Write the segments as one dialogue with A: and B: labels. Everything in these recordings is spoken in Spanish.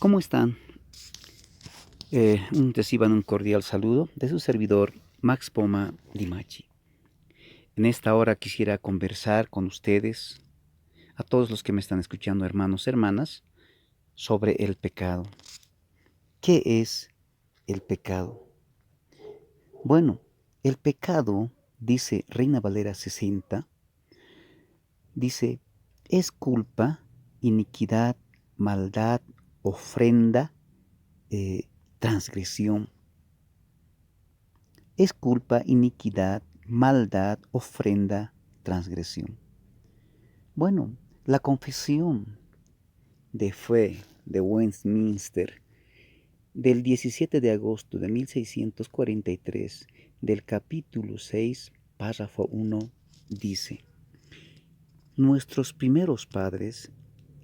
A: ¿Cómo están? Reciban un cordial saludo de su servidor Max Poma Limachi. En esta hora quisiera conversar con ustedes, a todos los que me están escuchando, hermanos, hermanas, sobre el pecado. ¿Qué es el pecado? Bueno, el pecado, dice Reina Valera 60, dice, es culpa, iniquidad, maldad, ofrenda, transgresión. Es culpa, iniquidad, maldad, ofrenda, transgresión. Bueno, la confesión de fe de Westminster del 17 de agosto de 1643 del capítulo 6, párrafo 1, dice: Nuestros primeros padres,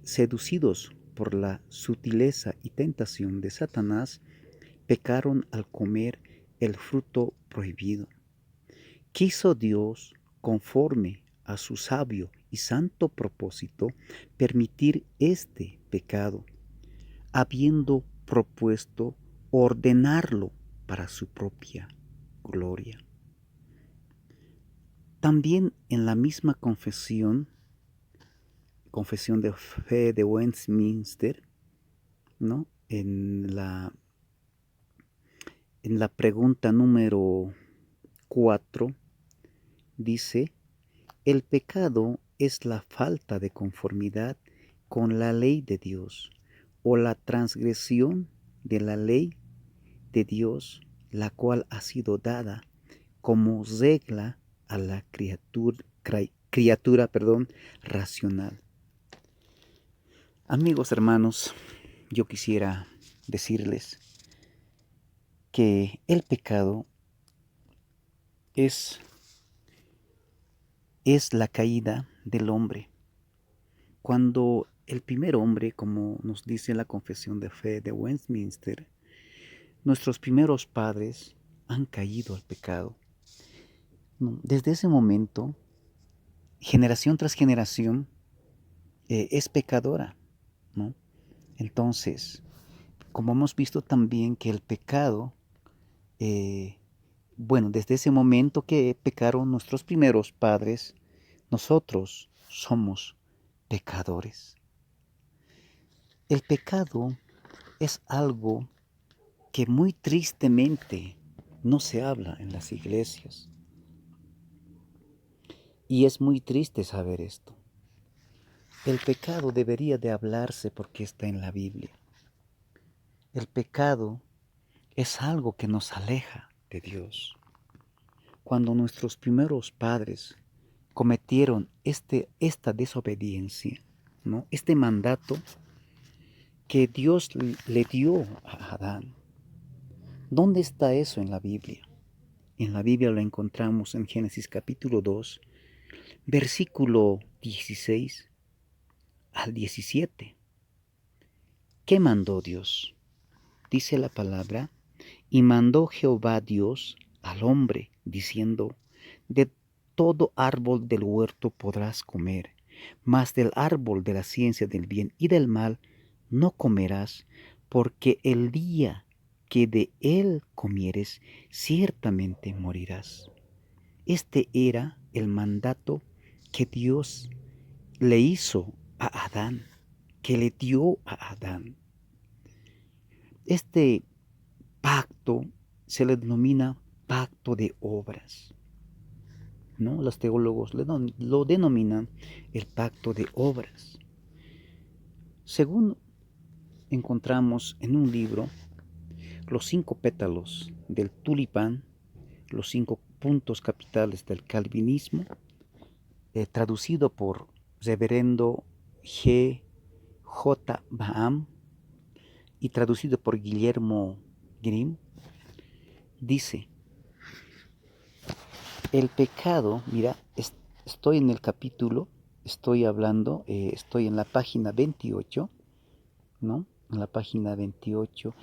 A: seducidos por la sutileza y tentación de Satanás, pecaron al comer el fruto prohibido. Quiso Dios, conforme a su sabio y santo propósito, permitir este pecado, habiendo propuesto ordenarlo para su propia gloria. También en la misma confesión de fe de Westminster, ¿no? En la pregunta número 4 dice: el pecado es la falta de conformidad con la ley de Dios o la transgresión de la ley de Dios, la cual ha sido dada como regla a la criatura racional. Amigos, hermanos, yo quisiera decirles que el pecado es la caída del hombre. Cuando el primer hombre, como nos dice la confesión de fe de Westminster, nuestros primeros padres han caído al pecado. Desde ese momento, generación tras generación es pecadora, ¿no? Entonces, como hemos visto también que el pecado, desde ese momento que pecaron nuestros primeros padres, nosotros somos pecadores. El pecado es algo que muy tristemente no se habla en las iglesias. Y es muy triste saber esto. El pecado debería de hablarse porque está en la Biblia. El pecado es algo que nos aleja de Dios. Cuando nuestros primeros padres cometieron esta desobediencia, ¿no? Este mandato que Dios le dio a Adán. ¿Dónde está eso en la Biblia? En la Biblia lo encontramos en Génesis capítulo 2, versículo 16 al 17. ¿Qué mandó Dios? Dice la palabra: y mandó Jehová Dios al hombre, diciendo: de todo árbol del huerto podrás comer, mas del árbol de la ciencia del bien y del mal no comerás, porque el día que de él comieres, ciertamente morirás. Este era el mandato que Dios le hizo a Adán, que le dio a Adán. Este pacto se le denomina pacto de obras, ¿no? Los teólogos lo denominan el pacto de obras. Según encontramos en un libro, Los 5 pétalos del tulipán, los 5 puntos capitales del calvinismo, traducido por reverendo G. J. Baham y traducido por Guillermo Grimm, dice: el pecado, mira, estoy en el capítulo, estoy hablando, estoy en la página 28, ¿no? En la página 28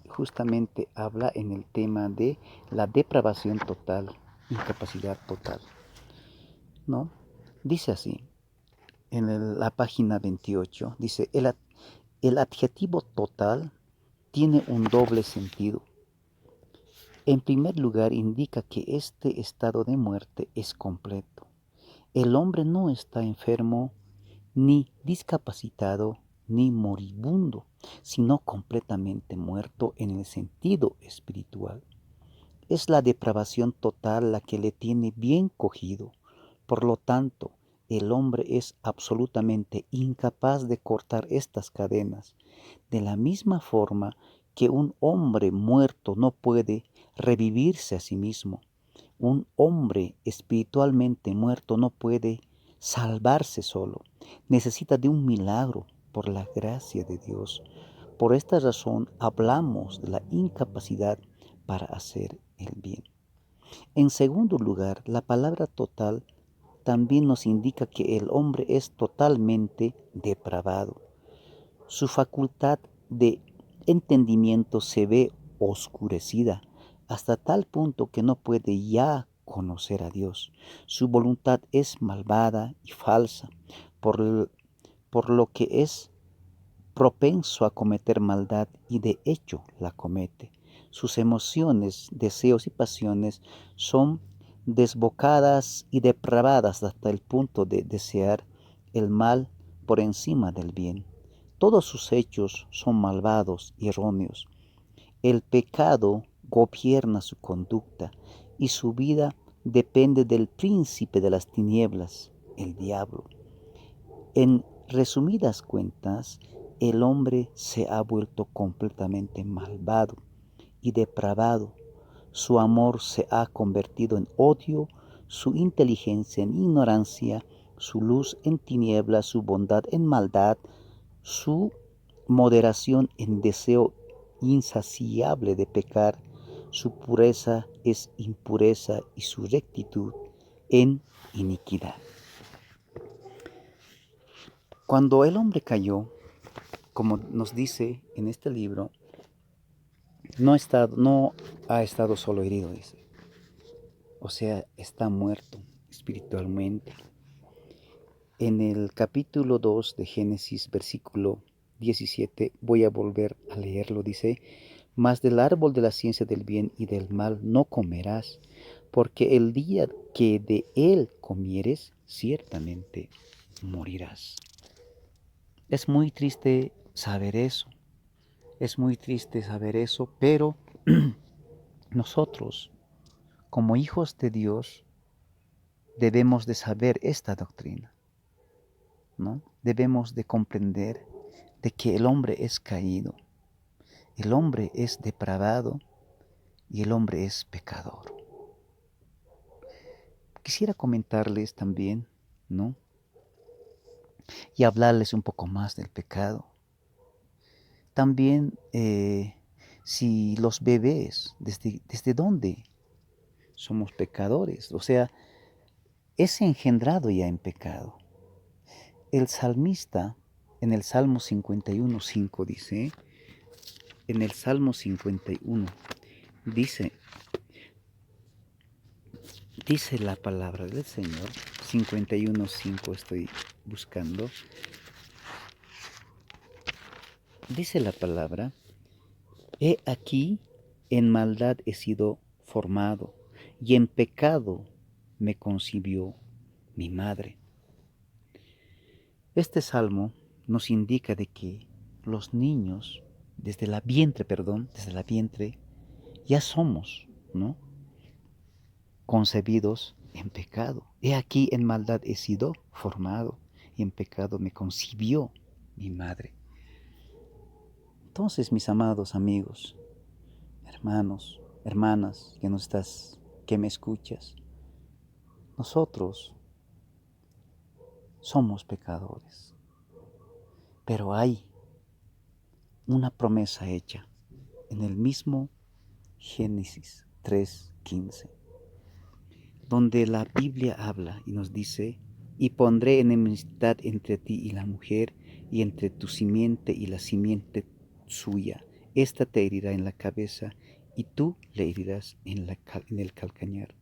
A: justamente habla en el tema de la depravación total, incapacidad total, ¿no? Dice así: la página 28, dice, el adjetivo total tiene un doble sentido. En primer lugar, indica que este estado de muerte es completo. El hombre no está enfermo, ni discapacitado, ni moribundo, sino completamente muerto en el sentido espiritual. Es la depravación total la que le tiene bien cogido. Por lo tanto, el hombre es absolutamente incapaz de cortar estas cadenas. De la misma forma que un hombre muerto no puede revivirse a sí mismo, un hombre espiritualmente muerto no puede salvarse solo. Necesita de un milagro por la gracia de Dios. Por esta razón hablamos de la incapacidad para hacer el bien. En segundo lugar, la palabra total también nos indica que el hombre es totalmente depravado. Su facultad de entendimiento se ve oscurecida hasta tal punto que no puede ya conocer a Dios. Su voluntad es malvada y falsa, por lo que es propenso a cometer maldad y de hecho la comete. Sus emociones, deseos y pasiones son desbocadas y depravadas hasta el punto de desear el mal por encima del bien. Todos sus hechos son malvados y erróneos. El pecado gobierna su conducta y su vida depende del príncipe de las tinieblas, el diablo. En resumidas cuentas, el hombre se ha vuelto completamente malvado y depravado. Su amor se ha convertido en odio, su inteligencia en ignorancia, su luz en tinieblas, su bondad en maldad, su moderación en deseo insaciable de pecar, su pureza es impureza y su rectitud en iniquidad. Cuando el hombre cayó, como nos dice en este libro, no ha estado solo herido, dice. O sea, está muerto espiritualmente. En el capítulo 2 de Génesis, versículo 17, voy a volver a leerlo, dice, mas del árbol de la ciencia del bien y del mal no comerás, porque el día que de él comieres, ciertamente morirás. Es muy triste saber eso, pero nosotros, como hijos de Dios, debemos de saber esta doctrina, ¿no? Debemos de comprender de que el hombre es caído, el hombre es depravado y el hombre es pecador. Quisiera comentarles también, ¿no? Y hablarles un poco más del pecado. También, si los bebés, ¿desde dónde somos pecadores? O sea, es engendrado ya en pecado. El salmista, en el Salmo 51:5 dice, en el Salmo 51, dice la palabra del Señor, 51:5 estoy buscando, dice la palabra, he aquí, en maldad he sido formado, y en pecado me concibió mi madre. Este salmo nos indica de que los niños, desde la vientre, ya somos, ¿no? Concebidos en pecado. He aquí en maldad he sido formado, y en pecado me concibió mi madre. Entonces, mis amados amigos, hermanos, hermanas, que me escuchas, nosotros somos pecadores, pero hay una promesa hecha en el mismo Génesis 3:15, donde la Biblia habla y nos dice, y pondré enemistad entre ti y la mujer, y entre tu simiente y la simiente suya. Esta te herirá en la cabeza, y tú le herirás en el calcañar.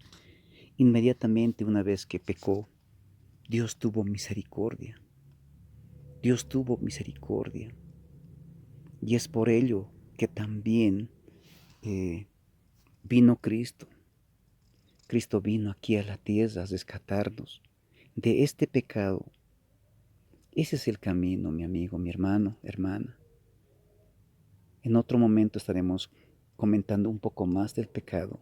A: Inmediatamente, una vez que pecó, Dios tuvo misericordia Dios tuvo misericordia. Y es por ello que también vino Cristo. Cristo vino aquí a la tierra a rescatarnos de este pecado. Ese es el camino, mi amigo, mi hermano, hermana. En otro momento estaremos comentando un poco más del pecado,